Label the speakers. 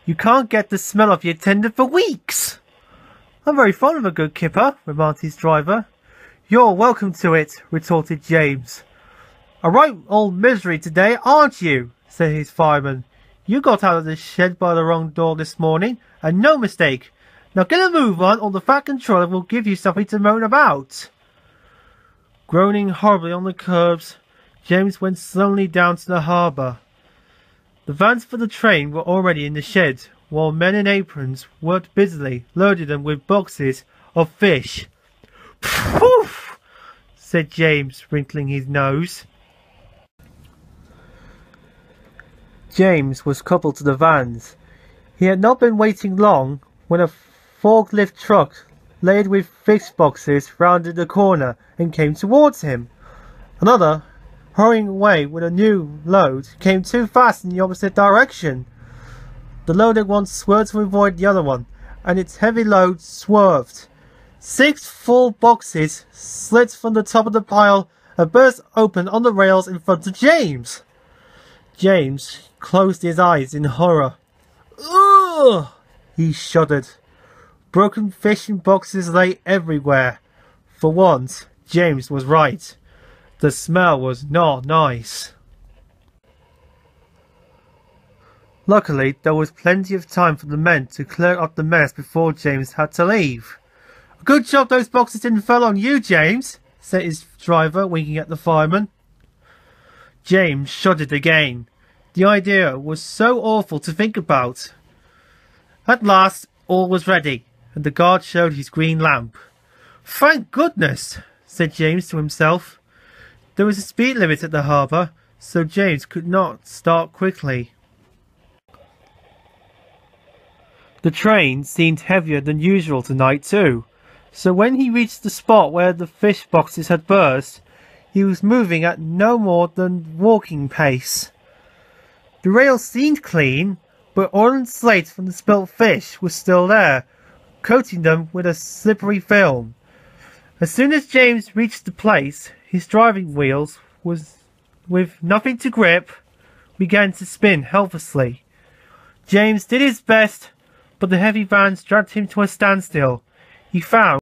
Speaker 1: You can't get the smell of your tender for weeks. I'm very fond of a good kipper, remarked his driver. You're welcome to it, retorted James. A right old misery today, aren't you? Said his fireman. You got out of the shed by the wrong door this morning, and no mistake. Now get a move on, or the Fat Controller will give you something to moan about. Groaning horribly on the curbs, James went slowly down to the harbour. The vans for the train were already in the shed, while men in aprons worked busily, loading them with boxes of fish. Poof! Said James, wrinkling his nose. James was coupled to the vans. He had not been waiting long when a forklift truck laden with fish boxes rounded the corner and came towards him. Another, hurrying away with a new load, came too fast in the opposite direction. The loaded one swerved to avoid the other one, and its heavy load swerved. 6 full boxes slid from the top of the pile and burst open on the rails in front of James. James closed his eyes in horror. Ugh! He shuddered. Broken fishing boxes lay everywhere. For once, James was right. The smell was not nice. Luckily, there was plenty of time for the men to clear up the mess before James had to leave. Good job those boxes didn't fall on you, James, said his driver, winking at the fireman. James shuddered again. The idea was so awful to think about. At last, all was ready, and the guard showed his green lamp. Thank goodness, said James to himself. There was a speed limit at the harbour, so James could not start quickly. The train seemed heavier than usual tonight too, so when he reached the spot where the fish boxes had burst, he was moving at no more than walking pace. The rails seemed clean, but oil and slate from the spilt fish was still there, coating them with a slippery film. As soon as James reached the place, his driving wheels, with nothing to grip, began to spin helplessly. James did his best, but the heavy vans dragged him to a standstill. He found